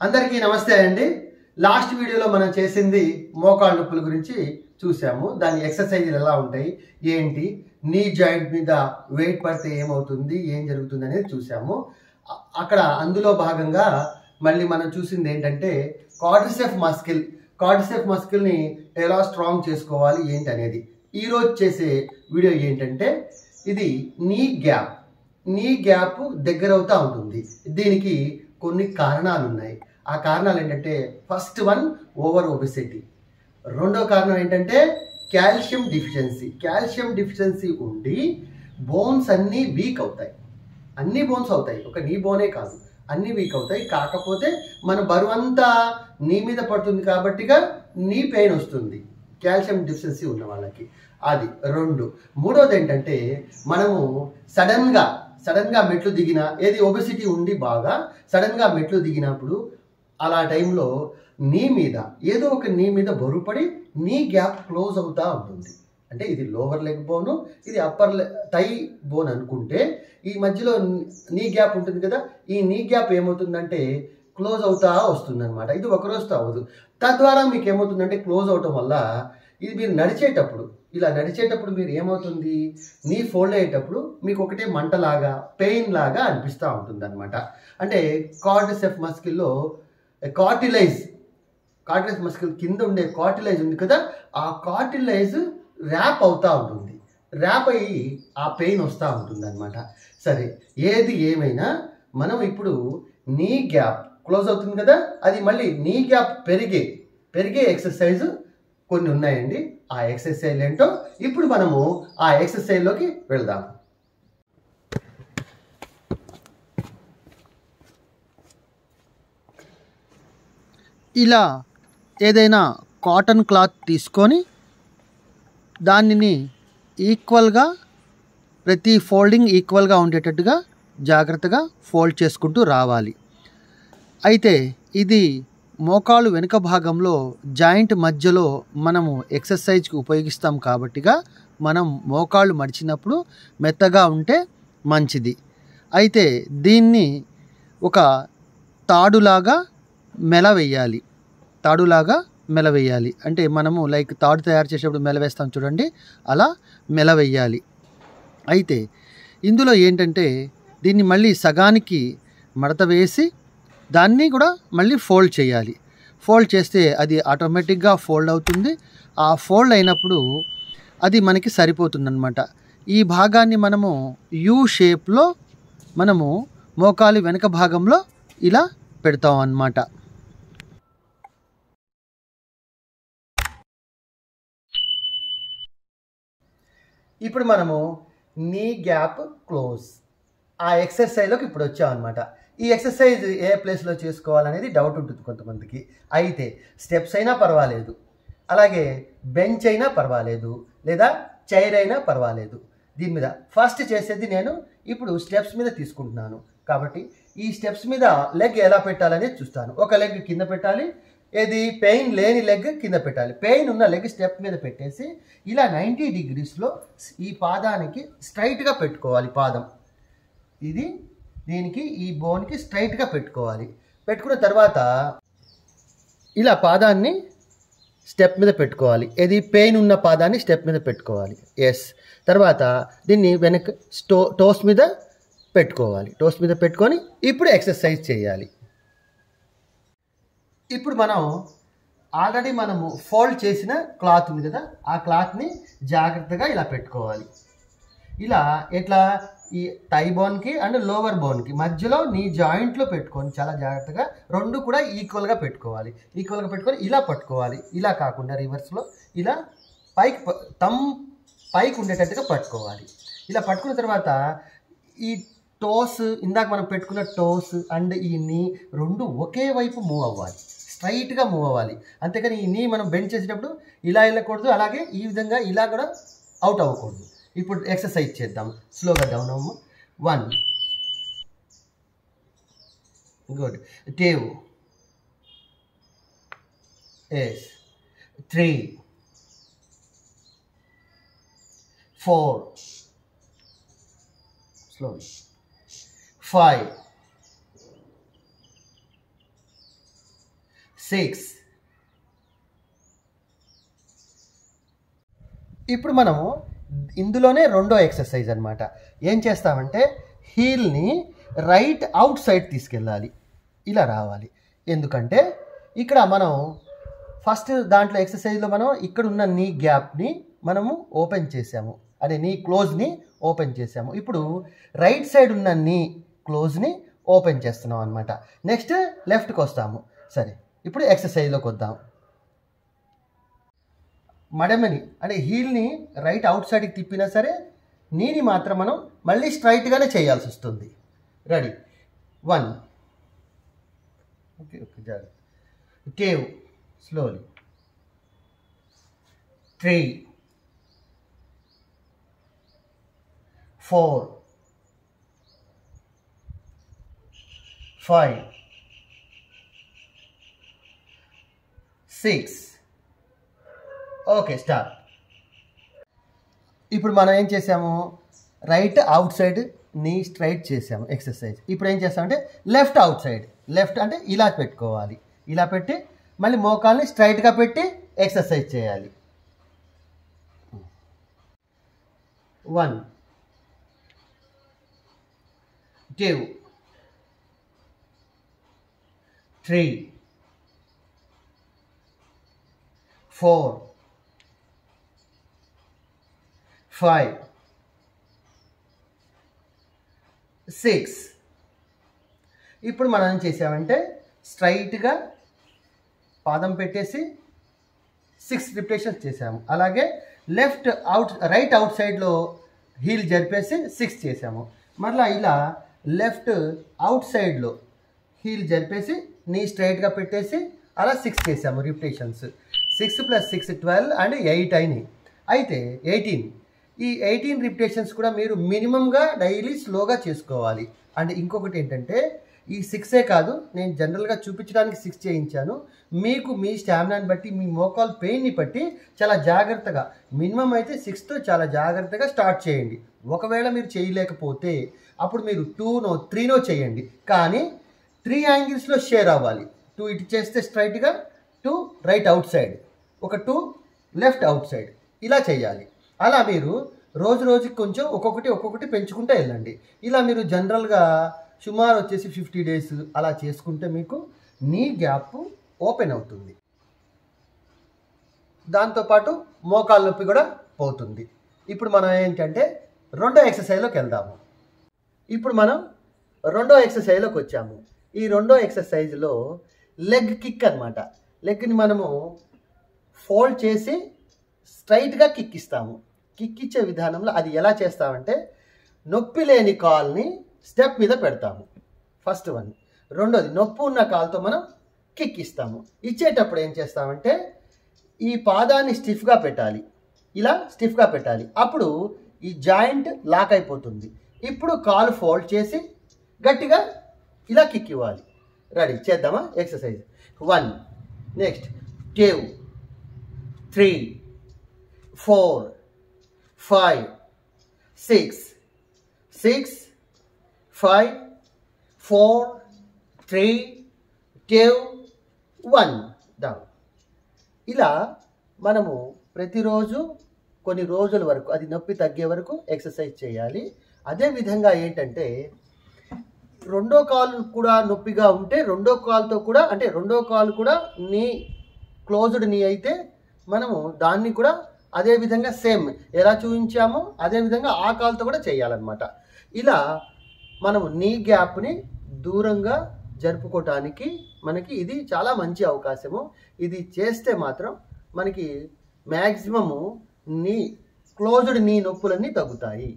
అందరికీ నమస్తే అండి. లాస్ట్ వీడియోలో మనం చేసింది మోకాళ్ళ నొప్పుల గురించి చూసాము. దాని ఎక్సర్సైజులు ఎలా ఉంటాయి, ఏంటి, నీ జాయింట్ మీద వెయిట్ పడితే ఏమవుతుంది, ఏం జరుగుతుంది అనేది చూసాము. అక్కడ అందులో భాగంగా మళ్ళీ మనం చూసింది ఏంటంటే కార్డిసెప్ మస్కిల్ని ఎలా స్ట్రాంగ్ చేసుకోవాలి ఏంటి అనేది. ఈరోజు చేసే వీడియో ఏంటంటే ఇది నీ గ్యాప్ దగ్గర అవుతూ ఉంటుంది. దీనికి కొన్ని కారణాలు ఉన్నాయి. ఆ కారణాలు ఏంటంటే ఫస్ట్ వన్ ఓవర్ ఒబెసిటీ, రెండో కారణం ఏంటంటే కాల్షియం డిఫిషియన్సీ ఉండి బోన్స్ అన్నీ వీక్ అవుతాయి. అన్ని బోన్స్ అవుతాయి, ఒక నీ బోనే కాదు, అన్నీ వీక్ అవుతాయి. కాకపోతే మన బరువంతా నీ మీద పడుతుంది కాబట్టిగా నీ పెయిన్ వస్తుంది కాల్షియం డిఫిషియన్సీ ఉన్న వాళ్ళకి. అది రెండు. మూడోది ఏంటంటే మనము సడన్గా మెట్లు దిగిన, ఏది ఒబెసిటీ ఉండి బాగా సడన్గా మెట్లు దిగినప్పుడు అలా టైంలో నీ మీద ఏదో ఒక నీ మీద బరువుపడి నీ గ్యాప్ క్లోజ్ అవుతూ ఉంటుంది. అంటే ఇది లోవర్ లెగ్ బోను, ఇది అప్పర్ థై బోన్ అనుకుంటే ఈ మధ్యలో నీ గ్యాప్ ఉంటుంది కదా, ఈ నీ గ్యాప్ ఏమవుతుందంటే క్లోజ్ అవుతా వస్తుంది అనమాట. ఇది ఒక రోజుతో అవ్వదు. తద్వారా మీకు ఏమవుతుందంటే క్లోజ్ అవటం వల్ల ఇది మీరు నడిచేటప్పుడు మీరు ఏమవుతుంది, నీ ఫోల్డ్ అయ్యేటప్పుడు మీకు ఒకటే మంటలాగా పెయిన్ లాగా అనిపిస్తూ ఉంటుంది అనమాట. అంటే కార్డిసెప్ మస్కిల్లో కార్టిలైజ్ మస్కిల్ కింద ఉండే కార్టిలైజ్ ఉంది కదా, ఆ కార్టిలైజ్ ర్యాప్ అవుతూ ఉంటుంది. ర్యాప్ అయ్యి ఆ పెయిన్ వస్తూ ఉంటుంది అనమాట. సరే, ఏది ఏమైనా మనం ఇప్పుడు నీ గ్యాప్ క్లోజ్ అవుతుంది కదా, అది మళ్ళీ నీ గ్యాప్ పెరిగే ఎక్సర్సైజ్ కొన్ని ఉన్నాయండి. ఆ ఎక్సర్సైజ్ ఏంటో ఇప్పుడు మనము ఆ ఎక్సర్సైజ్లోకి వెళ్దాం. ఇలా ఏదైనా కాటన్ క్లాత్ తీసుకొని దానిని ఈక్వల్గా ప్రతి ఫోల్డింగ్ ఈక్వల్గా ఉండేటట్టుగా జాగ్రత్తగా ఫోల్డ్ చేసుకుంటూ రావాలి. అయితే ఇది మోకాలు వెనుక భాగంలో జాయింట్ మధ్యలో మనము ఎక్సర్సైజ్కి ఉపయోగిస్తాం కాబట్టిగా మనం మోకాళ్ళు మడిచినప్పుడు మెత్తగా ఉంటే మంచిది. అయితే దీన్ని ఒక తాడులాగా మెలవేయాలి. అంటే మనము లైక్ తాడు తయారు చేసేటప్పుడు మెలవేస్తాం చూడండి, అలా మెలవేయాలి. అయితే ఇందులో ఏంటంటే దీన్ని మళ్ళీ సగానికి మడత వేసి దాన్ని కూడా మళ్ళీ ఫోల్డ్ చేయాలి. ఫోల్డ్ చేస్తే అది ఆటోమేటిక్గా ఫోల్డ్ అవుతుంది. ఆ ఫోల్డ్ అయినప్పుడు అది మనకి సరిపోతుందన్నమాట. ఈ భాగాన్ని మనము యూ షేప్లో మనము మోకాలి వెనక భాగంలో ఇలా పెడతాం అన్నమాట. ఇప్పుడు మనము నీ గ్యాప్ క్లోజ్ ఆ ఎక్సర్సైజ్లోకి ఇప్పుడు వచ్చామన్నమాట. ఈ ఎక్సర్సైజ్ ఏ ప్లేస్లో చేసుకోవాలనేది డౌట్ ఉంటుంది కొంతమందికి. అయితే స్టెప్స్ అయినా పర్వాలేదు, అలాగే బెంచ్ అయినా పర్వాలేదు, లేదా చైర్ అయినా పర్వాలేదు. దీని మీద ఫస్ట్ చేసేది నేను ఇప్పుడు స్టెప్స్ మీద తీసుకుంటున్నాను కాబట్టి ఈ స్టెప్స్ మీద లెగ్ ఎలా పెట్టాలనేది చూస్తాను. ఒక లెగ్ కింద పెట్టాలి, ఏది పెయిన్ లేని లెగ్ కింద పెట్టాలి. పెయిన్ ఉన్న లెగ్ స్టెప్ మీద పెట్టేసి ఇలా 90 డిగ్రీస్లో ఈ పాదానికి స్ట్రైట్గా పెట్టుకోవాలి. పాదం ఇది దీనికి ఈ బోన్కి స్ట్రైట్గా పెట్టుకోవాలి. పెట్టుకున్న తర్వాత ఇలా పాదాన్ని స్టెప్ మీద పెట్టుకోవాలి. ఏది పెయిన్ ఉన్న పాదాన్ని స్టెప్ మీద పెట్టుకోవాలి. ఎస్. తర్వాత దీన్ని వెనక టోస్ మీద పెట్టుకొని ఇప్పుడు ఎక్సర్సైజ్ చేయాలి. ఇప్పుడు మనము ఫోల్డ్ చేసిన క్లాత్ ఉంది కదా, ఆ క్లాత్ని జాగ్రత్తగా ఇలా పెట్టుకోవాలి. ఇలా ఎట్లా ఈ థై బోన్కి అండ్ లోవర్ బోన్కి మధ్యలో నీ జాయింట్లో పెట్టుకొని చాలా జాగ్రత్తగా రెండు కూడా ఈక్వల్గా పెట్టుకొని ఇలా పట్టుకోవాలి. ఇలా కాకుండా రివర్స్లో ఇలా పైకి ఉండేటట్టుగా పట్టుకోవాలి. ఇలా పట్టుకున్న తర్వాత ఈ టోస్, ఇందాక మనం పెట్టుకున్న టోస్ అండ్ ఈ నీ రెండు ఒకే వైపు మూవ్ అవ్వాలి, స్ట్రైట్గా మూవ్ అవ్వాలి. అంతేకాని ఈ నీ మనం బెండ్ చేసేటప్పుడు ఇలా వెళ్ళకూడదు, అలాగే ఈ విధంగా ఇలా కూడా అవుట్ అవ్వకూడదు. ఇప్పుడు ఎక్సర్సైజ్ చేద్దాం. స్లోగా డౌన్ అవ్వము. 1 గుడ్, 2 ఎస్, 3 4 slowly, 5 6. ఇప్పుడు మనము ఇందులోనే రెండో ఎక్సర్సైజ్ అన్నమాట. ఏం చేస్తామంటే హీల్ని రైట్ అవుట్ సైడ్ తీసుకెళ్ళాలి, ఇలా రావాలి. ఎందుకంటే ఇక్కడ మనం ఫస్ట్ దాంట్లో ఎక్సర్సైజ్లో మనం ఇక్కడ ఉన్న నీ గ్యాప్ని మనము ఓపెన్ చేసాము, అదే నీ క్లోజ్ని ఓపెన్ చేసాము. ఇప్పుడు రైట్ సైడ్ ఉన్న నీ క్లోజ్ని ఓపెన్ చేస్తున్నాం అనమాట. నెక్స్ట్ లెఫ్ట్కి వస్తాము. సరే, ఇప్పుడు ఎక్సర్సైజ్లోకి వద్దాం. మడమని అంటే హీల్ని రైట్ అవుట్ సైడ్కి తిప్పినా సరే నీని మాత్రం మనం మళ్ళీ స్ట్రైట్గానే చేయాల్సి వస్తుంది. రెడీ, 1. ఓకే జాగ్రత్త. Cave slowly. 3, 4, 5, 6. Okay, start. ఇప్పుడు మనం ఏం చేసాము, రైట్ అవుట్ సైడ్ నీ స్ట్రైట్ చేసాము ఎక్సర్సైజ్. ఇప్పుడు ఏం చేస్తామంటే లెఫ్ట్ అవుట్ సైడ్, లెఫ్ట్ అంటే ఇలా పెట్టుకోవాలి, ఇలా పెట్టి మళ్ళీ మోకాల్ని స్ట్రైట్గా పెట్టి ఎక్సర్సైజ్ చేయాలి. 1, 2, 3, 4, 5, 6. ఇప్పుడు మనం ఏం చేసామంటే స్ట్రైట్గా పాదం పెట్టేసి 6 రిపిటేషన్స్ చేసాము. అలాగే రైట్ అవుట్ సైడ్లో హీల్ జరిపేసి 6 చేసాము. మరలా ఇలా లెఫ్ట్ అవుట్ సైడ్లో హీల్ జరిపేసి నీ స్ట్రైట్గా పెట్టేసి అలా 6 చేసాము రిపిటేషన్స్. 6 + 6 12 అండ్ 8 అయినాయి. అయితే 18, ఈ 18 రిపిటేషన్స్ కూడా మీరు మినిమంగా డైలీ స్లోగా చేసుకోవాలి. అండ్ ఇంకొకటి ఏంటంటే ఈ 6ఏ కాదు, నేను జనరల్గా చూపించడానికి 6 చేయించాను. మీకు మీ స్టామినాని బట్టి, మీ మోకాల్ పెయిన్ని బట్టి చాలా జాగ్రత్తగా, మినిమం అయితే 6తో చాలా జాగ్రత్తగా స్టార్ట్ చేయండి. ఒకవేళ మీరు చేయలేకపోతే అప్పుడు మీరు 2నో 3నో చేయండి. కానీ 3 యాంగిల్స్లో షేర్ అవ్వాలి. 2 ఇటు చేస్తే స్ట్రైట్గా, 2 రైట్ అవుట్ సైడ్, ఒక 2 లెఫ్ట్ అవుట్ సైడ్, ఇలా చేయాలి. అలా మీరు రోజు రోజుకి కొంచెం ఒక్కొక్కటి పెంచుకుంటూ వెళ్ళండి. ఇలా మీరు జనరల్గా సుమారు వచ్చేసి 50 డేస్ అలా చేసుకుంటే మీకు నీ గ్యాప్ ఓపెన్ అవుతుంది. దాంతోపాటు మోకాళ్ళ నొప్పి కూడా పోతుంది. ఇప్పుడు మనం ఏంటంటే రెండో ఎక్సర్సైజ్లోకి వెళ్దాము. ఇప్పుడు మనం రెండో ఎక్సర్సైజ్లోకి వచ్చాము. ఈ రెండో ఎక్సర్సైజ్లో లెగ్ కిక్ అనమాట. లెగ్ని మనము ఫోల్డ్ చేసి స్ట్రైట్గా కిక్ ఇస్తాము. కిక్ ఇచ్చే విధానంలో అది ఎలా చేస్తామంటే నొప్పి లేని కాల్ని స్టెప్ మీద పెడతాము, ఫస్ట్ వన్. రెండోది నొప్పి ఉన్న కాల్తో మనం కిక్ ఇస్తాము. ఇచ్చేటప్పుడు ఏం చేస్తామంటే ఈ పాదాన్ని స్టిఫ్గా పెట్టాలి, ఇలా స్టిఫ్గా పెట్టాలి. అప్పుడు ఈ జాయింట్ లాక్ అయిపోతుంది. ఇప్పుడు కాలు ఫోల్డ్ చేసి గట్టిగా ఇలా కిక్ ఇవ్వాలి. రెడీ, చేద్దామా ఎక్సర్సైజ్. 1, next 2, 3, 4, 5, 6, 6, 5, 4, 3, 2, 1 down. ఇలా మనము ప్రతిరోజు కొన్ని రోజుల వరకు, అది నొప్పి తగ్గే వరకు ఎక్సర్సైజ్ చేయాలి. అదేవిధంగా ఏంటంటే రెండో కాలు కూడా నొప్పిగా ఉంటే రెండో కాలుతో కూడా, అంటే రెండో కాలు కూడా నీ క్లోజ్డ్ నీ అయితే మనము దాన్ని కూడా అదే విధంగా సేమ్ ఎలా చూపించామో అదే విధంగా ఆ కాలుతో కూడా చేయాలన్నమాట. ఇలా మనము నీ గ్యాప్ని దూరంగా జరుపుకోవటానికి మనకి ఇది చాలా మంచి అవకాశము. ఇది చేస్తే మాత్రం మనకి మ్యాక్సిమము నీ క్లోజ్డ్ నీ నొప్పులన్నీ తగ్గుతాయి.